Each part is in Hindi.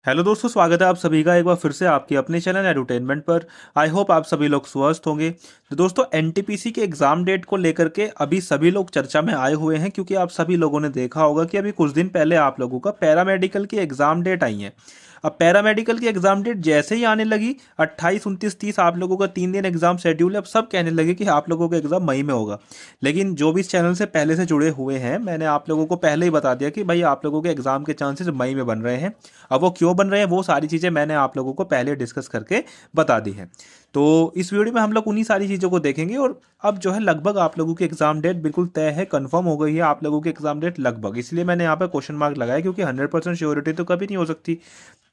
हेलो दोस्तों, स्वागत है आप सभी का एक बार फिर से आपके अपने चैनल एडुटेनमेंट पर। आई होप आप सभी लोग स्वस्थ होंगे। तो दोस्तों, एनटीपीसी के एग्ज़ाम डेट को लेकर के अभी सभी लोग चर्चा में आए हुए हैं, क्योंकि आप सभी लोगों ने देखा होगा कि अभी कुछ दिन पहले आप लोगों का पैरामेडिकल की एग्ज़ाम डेट आई है। अब पैरामेडिकल की एग्ज़ाम डेट जैसे ही आने लगी, 28, 29, 30 आप लोगों का 3 दिन एग्ज़ाम शेड्यूल है। अब सब कहने लगे कि आप लोगों का एग्ज़ाम मई में होगा। लेकिन जो भी इस चैनल से पहले से जुड़े हुए हैं, मैंने आप लोगों को पहले ही बता दिया कि भाई आप लोगों के एग्ज़ाम के चांसेस मई में बन रहे हैं। अब वो क्यों बन रहे हैं, वो सारी चीज़ें मैंने आप लोगों को पहले डिस्कस करके बता दी हैं। तो इस वीडियो में हम लोग उन्हीं सारी चीज़ों को देखेंगे। और अब जो है लगभग आप लोगों की एग्ज़ाम डेट बिल्कुल तय है, कंफर्म हो गई है आप लोगों की एग्ज़ाम डेट लगभग। इसलिए मैंने यहाँ पर क्वेश्चन मार्क लगाया, क्योंकि 100% श्योरिटी तो कभी नहीं हो सकती,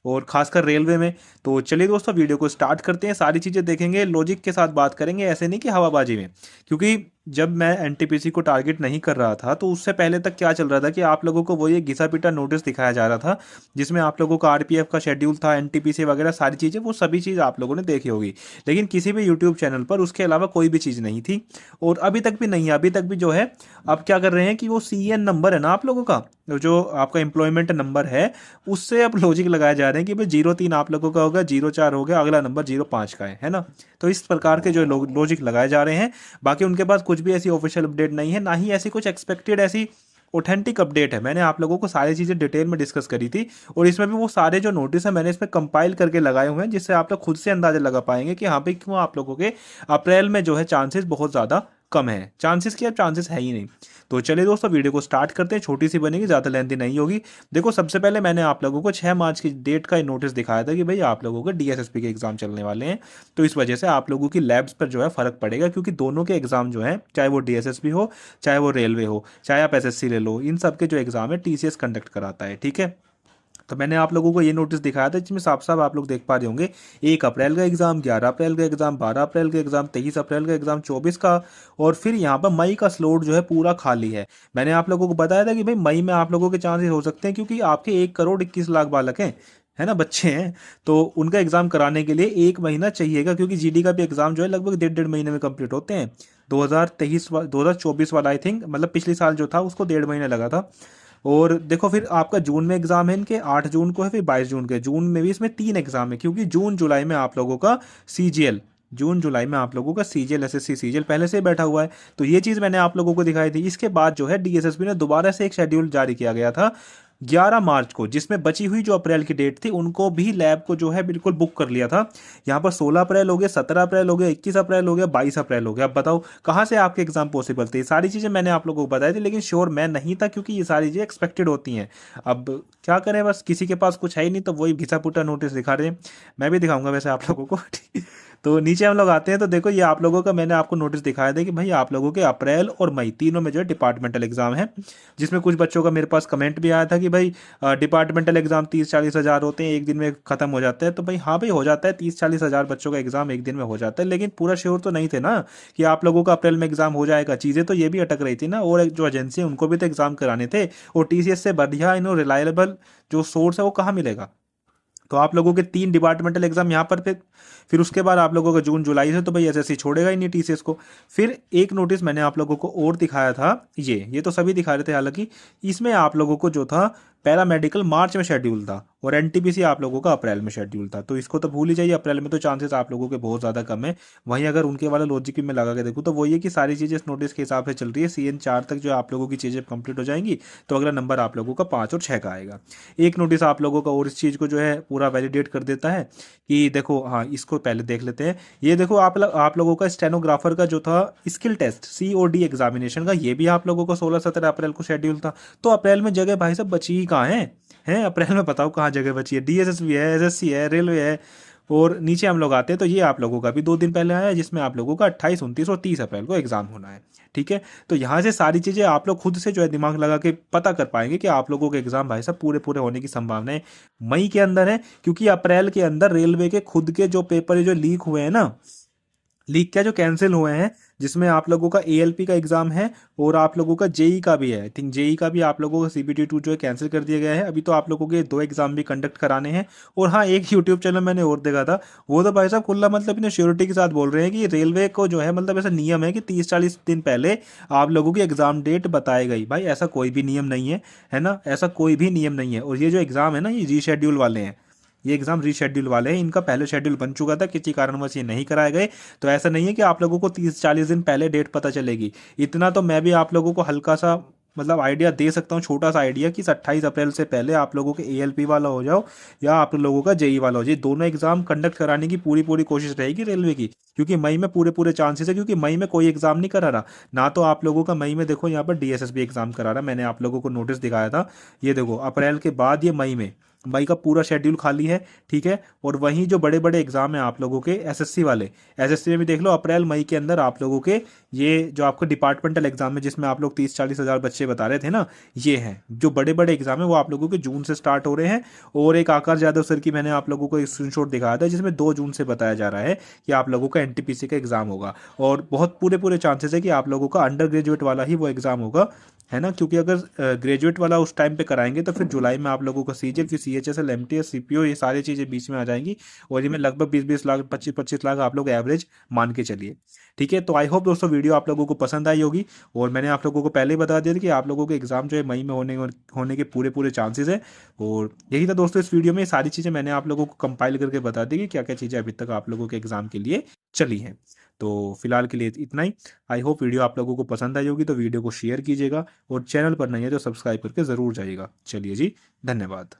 और खासकर रेलवे में। तो चलिए दोस्तों, वीडियो को स्टार्ट करते हैं। सारी चीज़ें देखेंगे, लॉजिक के साथ बात करेंगे, ऐसे नहीं कि हवाबाजी में। क्योंकि जब मैं एनटीपीसी को टारगेट नहीं कर रहा था, तो उससे पहले तक क्या चल रहा था कि आप लोगों को वो ये घिसा पिटा नोटिस दिखाया जा रहा था, जिसमें आप लोगों का आरपीएफ का शेड्यूल था, एनटीपीसी वगैरह सारी चीज़ें, वो सभी चीज़ आप लोगों ने देखी होगी। लेकिन किसी भी यूट्यूब चैनल पर उसके अलावा कोई भी चीज़ नहीं थी, और अभी तक भी नहीं है। अभी तक भी जो है, अब क्या कर रहे हैं कि वो सीएन नंबर है ना आप लोगों का, जो आपका एम्प्लॉयमेंट नंबर है, उससे अब लॉजिक लगाए जा रहे हैं कि भाई 03 आप लोगों का होगा, 04 हो गया, अगला नंबर 05 का है ना। तो इस प्रकार के जो लॉजिक लगाए जा रहे हैं। बाकी उनके पास कुछ भी ऐसी ऑफिशियल अपडेट नहीं है, ना ही ऐसी कुछ एक्सपेक्टेड ऐसी ऑथेंटिक अपडेट है। मैंने आप लोगों को सारी चीज़ें डिटेल में डिस्कस करी थी, और इसमें भी वो सारे जो नोटिस है मैंने इसमें कंपाइल करके लगाए हुए हैं, जिससे आप लोग खुद से अंदाजा लगा पाएंगे कि हाँ भाई क्यों आप लोगों के अप्रैल में जो है चांसेस बहुत ज़्यादा कम है। चांसेस की अब चांसेस है ही नहीं। तो चलिए दोस्तों, वीडियो को स्टार्ट करते हैं। छोटी सी बनेगी, ज़्यादा लेंथी नहीं होगी। देखो, सबसे पहले मैंने आप लोगों को 6 मार्च की डेट का नोटिस दिखाया था कि भाई आप लोगों के डीएसएसपी के एग्जाम चलने वाले हैं। तो इस वजह से आप लोगों की लैब्स पर जो है फ़र्क पड़ेगा, क्योंकि दोनों के एग्जाम जो हैं, चाहे वो डीएसएसपी हो, चाहे वो रेलवे हो, चाहे आप एसएससी ले लो, इन सब के जो एग्जाम है टीसीएस कंडक्ट कराता है। ठीक है। तो मैंने आप लोगों को ये नोटिस दिखाया था, जिसमें साफ साफ आप लोग देख पा रहे होंगे, 1 अप्रैल का एग्जाम, 11 अप्रैल का एग्जाम, 12 अप्रैल का एग्जाम, 23 अप्रैल का एग्जाम, 24 का। और फिर यहाँ पर मई का स्लॉट जो है पूरा खाली है। मैंने आप लोगों को बताया था कि भाई मई में आप लोगों के चांसेस हो सकते हैं, क्योंकि आपके 1 करोड़ 21 लाख बालक हैं, है ना, बच्चे हैं। तो उनका एग्जाम कराने के लिए 1 महीना चाहिएगा, क्योंकि जीडी का भी एग्जाम जो है लगभग 1.5 महीने में कंप्लीट होते हैं। 2024 वाला आई थिंक, मतलब पिछले साल जो था उसको 1.5 महीने लगा था। और देखो, फिर आपका जून में एग्जाम है इनके, 8 जून को है, फिर 22 जून के। जून में भी इसमें 3 एग्जाम है, क्योंकि जून जुलाई में आप लोगों का सीजीएल, जून जुलाई में आप लोगों का सीजीएल, एसएससी सीजीएल पहले से ही बैठा हुआ है। तो ये चीज़ मैंने आप लोगों को दिखाई थी। इसके बाद जो है डीएसएसपी ने दोबारा से एक शेड्यूल जारी किया गया था 11 मार्च को, जिसमें बची हुई जो अप्रैल की डेट थी उनको भी लैब को जो है बिल्कुल बुक कर लिया था। यहाँ पर 16 अप्रैल हो गया, 17 अप्रैल हो गया, 21 अप्रैल हो गया, 22 अप्रैल हो गया। अब बताओ कहाँ से आपके एग्जाम पॉसिबल थे। ये सारी चीज़ें मैंने आप लोगों को बताई थी, लेकिन श्योर मैं नहीं था, क्योंकि ये सारी चीज़ें एक्सपेक्टेड होती हैं। अब क्या करें, बस किसी के पास कुछ है ही नहीं, तो वही घिसा पुटा नोटिस दिखा रहे हैं। मैं भी दिखाऊंगा वैसे आप लोगों को। तो नीचे हम लोग आते हैं, तो देखो ये आप लोगों का मैंने आपको नोटिस दिखाया था कि भाई आप लोगों के अप्रैल और मई तीनों में जो है डिपार्टमेंटल एग्जाम है। जिसमें कुछ बच्चों का मेरे पास कमेंट भी आया था कि भाई डिपार्टमेंटल एग्जाम 30-40 हज़ार होते हैं, एक दिन में खत्म हो जाता है। तो भाई हाँ भाई, हो जाता है, 30-40 हज़ार बच्चों का एग्जाम एक दिन में हो जाता है। लेकिन पूरा श्योर तो नहीं थे ना कि आप लोगों का अप्रैल में एग्जाम हो जाएगा। चीज़ें तो ये भी अटक रही थी ना, और जो एजेंसी है उनको भी तो एग्जाम कराने थे। और टीसीएस से बढ़िया रिलायबल जो सोर्स है वो कहाँ मिलेगा। तो आप लोगों के 3 डिपार्टमेंटल एग्जाम यहाँ पर फिर उसके बाद आप लोगों का जून जुलाई से, तो भाई एसएससी छोड़ेगा ही नहीं टीसीएस को। फिर एक नोटिस मैंने आप लोगों को और दिखाया था, ये तो सभी दिखा रहे थे हालांकि। इसमें आप लोगों को जो था पैरामेडिकल मार्च में शेड्यूल था, और एनटीपीसी आप लोगों का अप्रैल में शेड्यूल था। तो इसको तो भूल ही जाइए, अप्रैल में तो चांसेस आप लोगों के बहुत ज़्यादा कम है। वहीं अगर उनके वाला लॉजिक भी मैं लगा के देखूँ, तो वही है कि सारी चीज़ें इस नोटिस के हिसाब से चल रही है। CN 4 तक जो आप लोगों की चीज़ें कंप्लीट हो जाएंगी, तो अगला नंबर आप लोगों का 5 और 6 का आएगा। एक नोटिस आप लोगों का और इस चीज़ को जो है पूरा वैलिडेट कर देता है कि देखो, हाँ इसको पहले देख लेते हैं। ये देखो, आप लोगों का स्टेनोग्राफर का जो था स्किल टेस्ट COD एग्जामिनेशन का, ये भी आप लोगों को 16-17 अप्रैल को शेड्यूल था। तो अप्रैल में जगह भाई साहब बची ही कहाँ है अप्रैल में, बताओ कहाँ जगह बची है। डीएसएसबी है, एसएससी है, रेलवे है। और नीचे हम लोग आते हैं, तो ये आप लोगों का भी 2 दिन पहले आया है, जिसमें आप लोगों का 28, 29 और 30 अप्रैल को एग्जाम होना है। ठीक है। तो यहाँ से सारी चीज़ें आप लोग खुद से जो है दिमाग लगा के पता कर पाएंगे कि आप लोगों के एग्जाम भाई साहब पूरे पूरे होने की संभावनाएं मई के अंदर है। क्योंकि अप्रैल के अंदर रेलवे के खुद के जो पेपर जो लीक हुए हैं ना, लीक क्या, जो कैंसिल हुए हैं, जिसमें आप लोगों का एएलपी का एग्जाम है, और आप लोगों का जेई का भी है। आई थिंक जेई का भी आप लोगों का CBT 2 जो है कैंसिल कर दिया गया है। अभी तो आप लोगों के 2 एग्जाम भी कंडक्ट कराने हैं। और हाँ, एक यूट्यूब चैनल मैंने और देखा था, वो तो भाई साहब खुला मतलब इन्हें श्योरिटी के साथ बोल रहे हैं कि रेलवे को जो है मतलब ऐसा नियम है कि 30-40 दिन पहले आप लोगों की एग्जाम डेट बताई गई। भाई ऐसा कोई भी नियम नहीं है, है ना, ऐसा कोई भी नियम नहीं है। और ये जो एग्ज़ाम है ना, ये रीशेड्यूल वाले हैं। ये एग्जाम रीशेड्यूल वाले हैं, इनका पहले शेड्यूल बन चुका था, किसी कारणवश ये नहीं कराए गए। तो ऐसा नहीं है कि आप लोगों को 30-40 दिन पहले डेट पता चलेगी। इतना तो मैं भी आप लोगों को हल्का सा मतलब आइडिया दे सकता हूँ, छोटा सा आइडिया, कि 28 अप्रैल से पहले आप लोगों के ALP वाला हो जाओ या आप लोगों का JEE वाला हो जाए, दोनों एग्जाम कंडक्ट कराने की पूरी पूरी कोशिश रहेगी रेलवे की, क्योंकि मई में पूरे पूरे चांसेस है, क्योंकि मई में कोई एग्जाम नहीं करा रहा ना। तो आप लोगों का मई में देखो यहाँ पर DSSB एग्जाम करा रहा, मैंने आप लोगों को नोटिस दिखाया था, ये देखो अप्रैल के बाद ये मई का पूरा शेड्यूल खाली है, ठीक है। और वहीं जो बड़े बड़े एग्जाम हैं आप लोगों के SSC वाले, SSC में भी देख लो अप्रैल मई के अंदर आप लोगों के ये जो आपको डिपार्टमेंटल एग्जाम है जिसमें आप लोग 30-40 हज़ार बच्चे बता रहे थे ना, ये हैं जो बड़े बड़े एग्जाम है, वो आप लोगों के जून से स्टार्ट हो रहे हैं। और एक आकाश यादव सर की मैंने आप लोगों को एक स्क्रीनशॉट दिखाया था जिसमें 2 जून से बताया जा रहा है कि आप लोगों का NTPC का एग्जाम होगा। और बहुत पूरे पूरे चांसेस है कि आप लोगों का अंडर ग्रेजुएट वाला ही वो एग्जाम होगा, है ना, क्योंकि अगर ग्रेजुएट वाला उस टाइम पे कराएंगे तो फिर जुलाई में आप लोगों का CGL, फिर CHSL, MTS, CPO, ये सारी चीज़ें बीच में आ जाएंगी। और इनमें लगभग 20-20 लाख, 25-25 लाख आप लोग एवरेज मान के चलिए, ठीक है। तो आई होप दोस्तों वीडियो आप लोगों को पसंद आई होगी। और मैंने आप लोगों को पहले ही बता दिया था कि आप लोगों के एग्जाम जो है मई में होने के पूरे पूरे चांसेस है। और यही था दोस्तों, इस वीडियो में सारी चीज़ें मैंने आप लोगों को कंपाइल करके बता दी कि क्या क्या चीज़ें अभी तक आप लोगों के एग्जाम के लिए चली हैं। तो फिलहाल के लिए इतना ही। आई होप वीडियो आप लोगों को पसंद आई होगी, तो वीडियो को शेयर कीजिएगा और चैनल पर नहीं है तो सब्सक्राइब करके ज़रूर जाइएगा। चलिए जी, धन्यवाद।